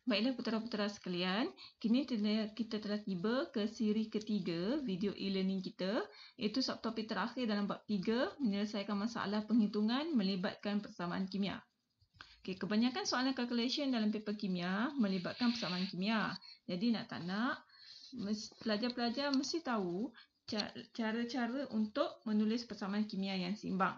Baiklah putera-putera sekalian, kini kita telah tiba ke siri ketiga video e-learning kita, iaitu subtopik terakhir dalam bab 3, menyelesaikan masalah penghitungan melibatkan persamaan kimia. Okey, kebanyakan soalan calculation dalam paper kimia melibatkan persamaan kimia. Jadi nak tak nak, pelajar-pelajar mesti tahu cara-cara untuk menulis persamaan kimia yang seimbang.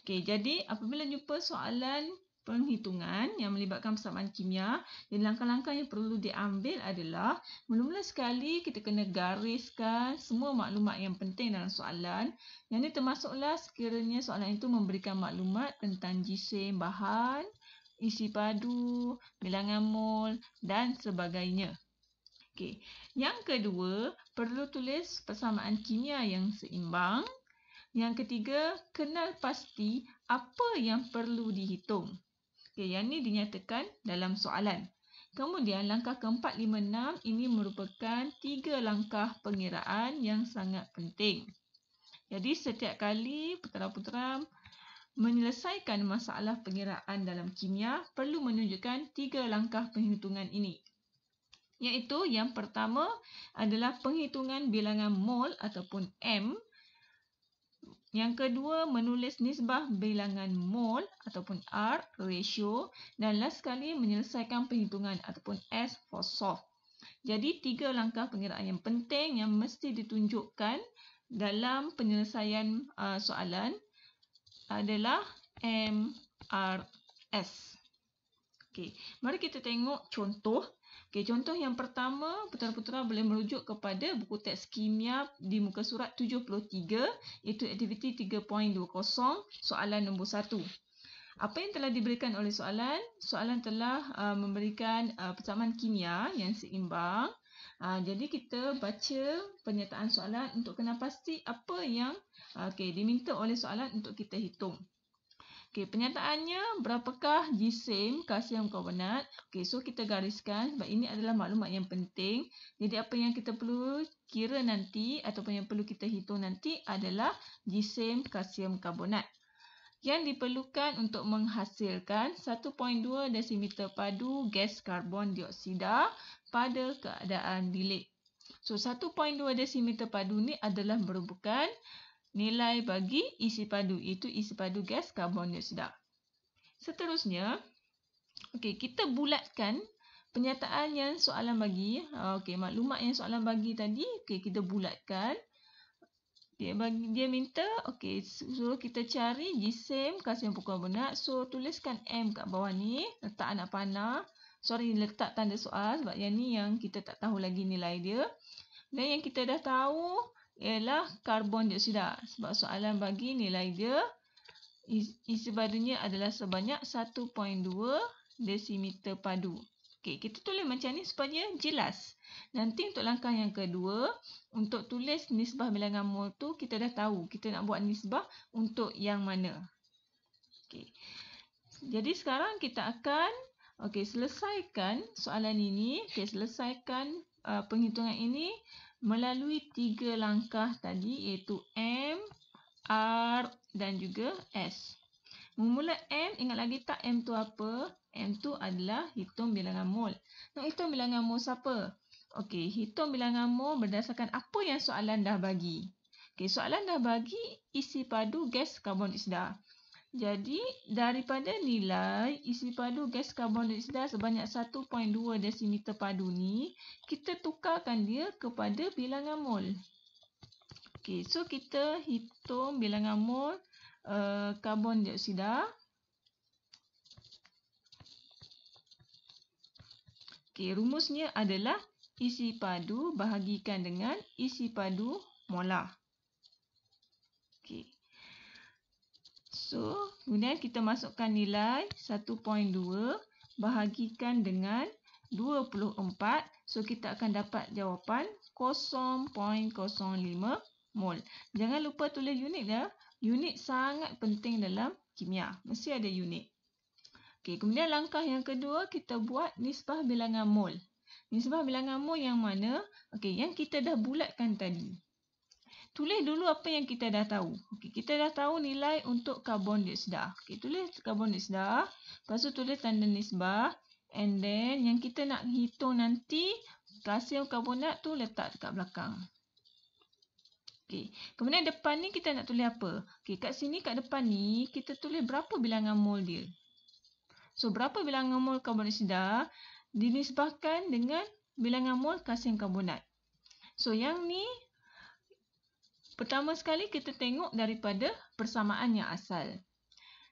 Okey, jadi apabila jumpa soalan penghitungan yang melibatkan persamaan kimia, dan langkah-langkah yang perlu diambil adalah mula-mula sekali kita kena gariskan semua maklumat yang penting dalam soalan. Yang ini termasuklah sekiranya soalan itu memberikan maklumat tentang jisim bahan, isi padu, bilangan mol dan sebagainya. Okey, yang kedua, perlu tulis persamaan kimia yang seimbang. Yang ketiga, kenal pasti apa yang perlu dihitung. Okay, yang ini dinyatakan dalam soalan. Kemudian langkah keempat, 5, 6 ini merupakan 3 langkah pengiraan yang sangat penting. Jadi setiap kali putera-putera menyelesaikan masalah pengiraan dalam kimia perlu menunjukkan 3 langkah penghitungan ini. Iaitu yang pertama adalah penghitungan bilangan mol ataupun M. Yang kedua, menulis nisbah bilangan mol ataupun R, ratio. Dan last sekali, menyelesaikan perhitungan ataupun S for solve. Jadi, 3 langkah pengiraan yang penting yang mesti ditunjukkan dalam penyelesaian soalan adalah M, R, S. Okey, mari kita tengok contoh. Okey, contoh yang pertama, putera-putera boleh merujuk kepada buku teks kimia di muka surat 73, iaitu aktiviti 3.20, soalan nombor 1. Apa yang telah diberikan oleh soalan? Soalan telah memberikan persamaan kimia yang seimbang. Jadi kita baca pernyataan soalan untuk kenal pasti apa yang diminta oleh soalan untuk kita hitung. Okey, pernyataannya berapakah jisim kalsium karbonat? Okey, so kita gariskan sebab ini adalah maklumat yang penting. Jadi apa yang kita perlu kira nanti ataupun yang perlu kita hitung nanti adalah jisim kalsium karbonat. Yang diperlukan untuk menghasilkan 1.2 desimeter padu gas karbon dioksida pada keadaan bilik. So 1.2 desimeter padu ni adalah merupakan nilai bagi isi padu, iaitu isi padu gas karbon dioksida. Seterusnya, kita bulatkan pernyataan yang soalan bagi. Maklumat yang soalan bagi tadi, kita bulatkan. Dia minta, suruh kita cari jisim kalsium perkarbonat. So, tuliskan M kat bawah ni, letak anak panah. Letak tanda soal sebab yang ni yang kita tak tahu lagi nilai dia. Dan yang kita dah tahu ialah karbon dioksida. Sebab soalan bagi nilai dia, isi padunya adalah sebanyak 1.2 desimeter padu. Kita tulis macam ni supaya jelas. Nanti untuk langkah yang kedua, untuk tulis nisbah bilangan mol tu, kita dah tahu. Kita nak buat nisbah untuk yang mana. Jadi sekarang kita akan selesaikan soalan ini. Selesaikan penghitungan ini melalui 3 langkah tadi, iaitu M, R dan juga S. Memula M, ingat lagi tak M tu apa? M tu adalah hitung bilangan mol. Nak hitung bilangan mol siapa? Hitung bilangan mol berdasarkan apa yang soalan dah bagi. Soalan dah bagi isi padu gas karbon dioksida. Jadi, daripada nilai isi padu gas karbon dioksida sebanyak 1.2 desimeter padu ni, kita tukarkan dia kepada bilangan mol. So kita hitung bilangan mol karbon dioksida. Rumusnya adalah isi padu bahagikan dengan isi padu molar. So, kemudian kita masukkan nilai 1.2 bahagikan dengan 24. So, kita akan dapat jawapan 0.05 mol. Jangan lupa tulis unit ya. Unit sangat penting dalam kimia. Mesti ada unit. Kemudian langkah yang kedua, kita buat nisbah bilangan mol. Nisbah bilangan mol yang mana? Yang kita dah bulatkan tadi. Tulis dulu apa yang kita dah tahu. Kita dah tahu nilai untuk karbon dioksida. Tulis karbon dioksida. Lepas tu tulis tanda nisbah. And then yang kita nak hitung nanti, kalsium karbonat tu letak dekat belakang. Okay. Kemudian depan ni kita nak tulis apa? Okay, kat sini, kat depan ni, kita tulis berapa bilangan mol dia. So, berapa bilangan mol karbon dioksida dinisbahkan dengan bilangan mol kalsium karbonat. So, yang ni, pertama sekali kita tengok daripada persamaan yang asal.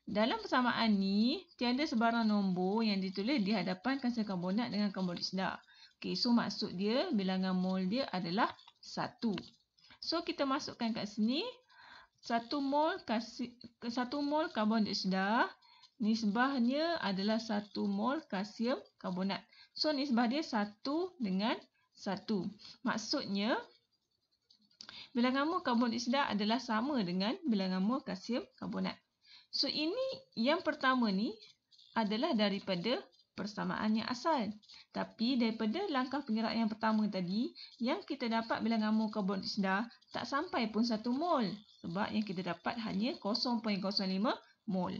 Dalam persamaan ni, tiada sebarang nombor yang ditulis di hadapan kalsium karbonat dengan karbon dioksida. Okay, so maksud dia, bilangan mol dia adalah 1. So, kita masukkan kat sini, 1 mol karbon dioksida, nisbahnya adalah 1 mol kalsium karbonat. So, nisbah dia 1 dengan 1. Maksudnya, bilangan mol karbon dioksida adalah sama dengan bilangan mol kalsium karbonat. So, ini yang pertama ni adalah daripada persamaan yang asal. Tapi daripada langkah penggerak yang pertama tadi, yang kita dapat bilangan mol karbon dioksida tak sampai pun 1 mol. Sebab yang kita dapat hanya 0.05 mol.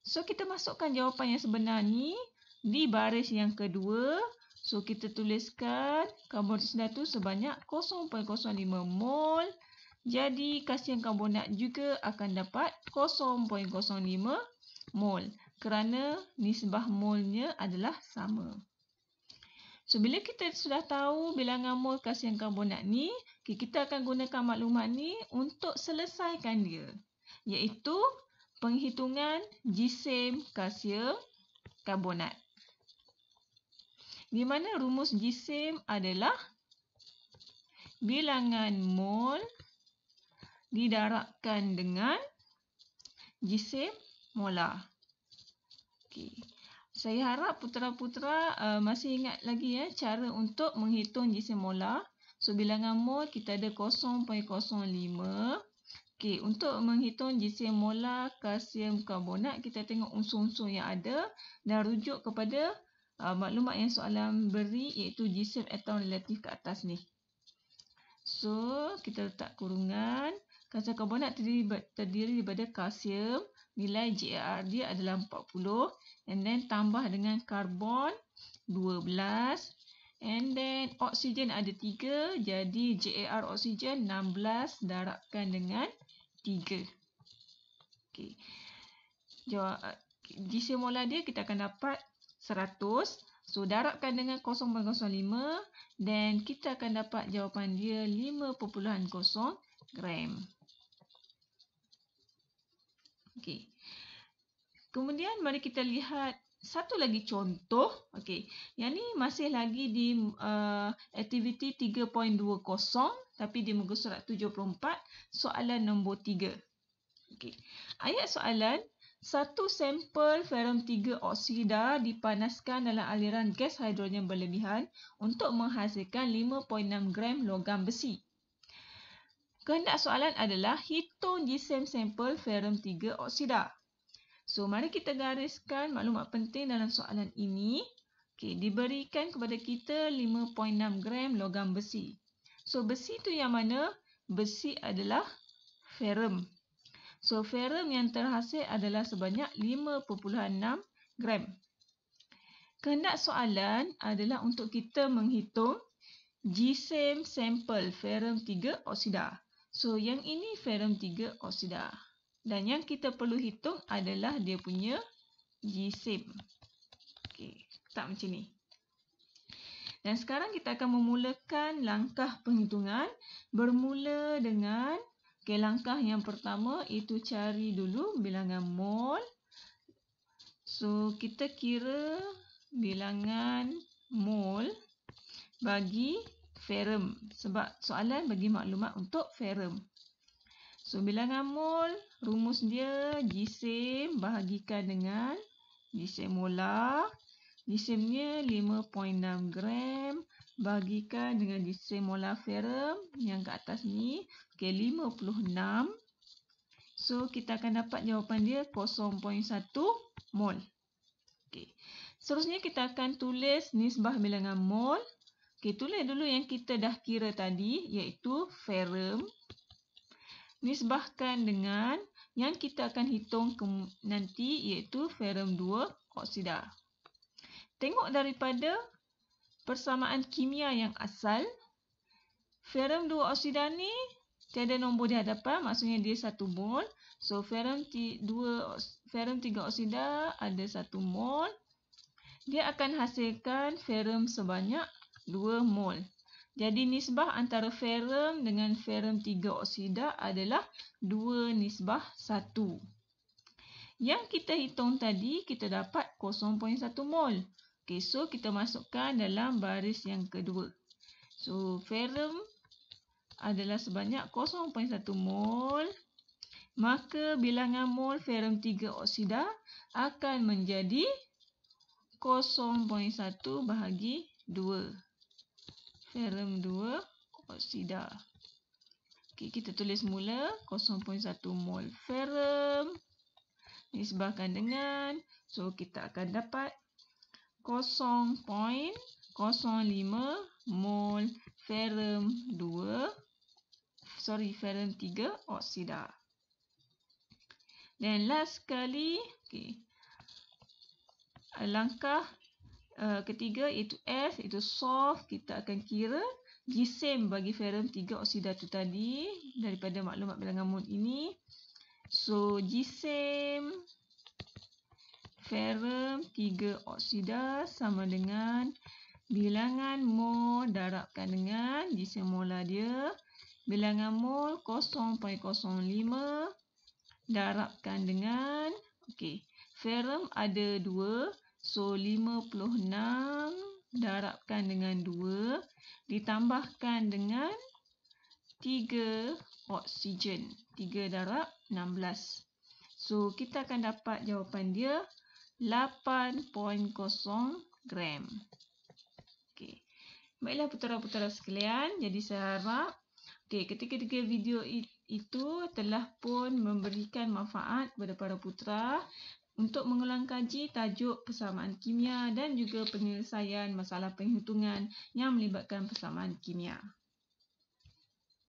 So, kita masukkan jawapan yang sebenar ni di baris yang kedua. So, kita tuliskan karbon dioksida tu sebanyak 0.05 mol. Jadi, kalsium karbonat juga akan dapat 0.05 mol kerana nisbah molnya adalah sama. So, bila kita sudah tahu bilangan mol kalsium karbonat ni, kita akan gunakan maklumat ni untuk selesaikan dia, iaitu penghitungan jisim kalsium karbonat. Di mana rumus jisim adalah bilangan mol didarabkan dengan jisim molar. Okay. Saya harap putera-putera masih ingat lagi cara untuk menghitung jisim molar. So, bilangan mol kita ada 0.05. Okay, untuk menghitung jisim molar kalsium karbonat, kita tengok unsur-unsur yang ada dan rujuk kepada maklumat yang soalan beri, iaitu jisim atom relatif ke atas ni. So, kita letak kurungan. Kalsium karbonat terdiri daripada kalsium, nilai GAR dia adalah 40, and then tambah dengan karbon 12, and then oksigen ada 3, jadi GAR oksigen 16 darabkan dengan 3. Okay. Jisim molar dia kita akan dapat 100. So, darabkan dengan 0.05 dan kita akan dapat jawapan dia 5.0 gram. Okey. Kemudian mari kita lihat satu lagi contoh. Okey. Yang ni masih lagi di aktiviti 3.20 tapi di muka surat 74, soalan nombor 3. Okey. Ayat soalan, satu sampel ferrum 3 oksida dipanaskan dalam aliran gas hidrogen berlebihan untuk menghasilkan 5.6 gram logam besi. Kehendak soalan adalah hitung jisim sampel ferrum 3 oksida. So, mari kita gariskan maklumat penting dalam soalan ini. Okey, diberikan kepada kita 5.6 gram logam besi. So, besi tu yang mana? Besi adalah ferrum. So, ferrum yang terhasil adalah sebanyak 5.6 gram. Kehendak soalan adalah untuk kita menghitung jisim sampel ferrum 3 oksida. So, yang ini ferrum 3 oksida. Dan yang kita perlu hitung adalah dia punya jisim. Okey, tak macam ni. Dan sekarang kita akan memulakan langkah penghitungan. Bermula dengan langkah yang pertama, itu cari dulu bilangan mol. So, kita kira bilangan mol bagi ferrum. Sebab soalan bagi maklumat untuk ferrum. So, bilangan mol, rumus dia jisim bahagikan dengan jisim molar. Jisimnya 5.6 gram bahagikan dengan jisim molar ferrum yang ke atas ni. Okey, 56. So, kita akan dapat jawapan dia 0.1 mol. Okey. Seterusnya kita akan tulis nisbah bilangan mol. Okey, tulis dulu yang kita dah kira tadi, iaitu ferrum. Nisbahkan dengan yang kita akan hitung nanti, iaitu ferrum 2 oksida. tengok daripada persamaan kimia yang asal, ferum 2 oksida ni tiada nombor di hadapan, maksudnya dia 1 mol. So, ferum 3 oksida ada 1 mol. Dia akan hasilkan ferum sebanyak 2 mol. Jadi, nisbah antara ferum dengan ferum 3 oksida adalah 2:1. Yang kita hitung tadi, kita dapat 0.1 mol. Okay, so kita masukkan dalam baris yang kedua. So, ferum adalah sebanyak 0.1 mol. Maka bilangan mol ferum 3 oksida akan menjadi 0.1 bahagi 2. Ferum 2 oksida. Okay, kita tulis mula 0.1 mol ferum. Nisbahkan dengan. So, kita akan dapat 0.05 mol ferum 3 oksida. Dan last sekali, okay, langkah ketiga iaitu F, itu solve. Kita akan kira gisim bagi ferum 3 oksida tu tadi daripada maklumat bilangan mol ini. So, gisim ferum 3 oksida sama dengan bilangan mol darabkan dengan gisim molar dia. Bilangan mol 0.05 darabkan dengan, okey, ferum ada 2. So, 56 darabkan dengan 2 ditambahkan dengan 3 oksigen. 3 darab 16. So, kita akan dapat jawapan dia 8.0 gram. Okey. Baiklah putera-putera sekalian, jadi saya harap ketiga-tiga video itu telah pun memberikan manfaat kepada para putera untuk mengulang kaji tajuk persamaan kimia dan juga penyelesaian masalah penghitungan yang melibatkan persamaan kimia.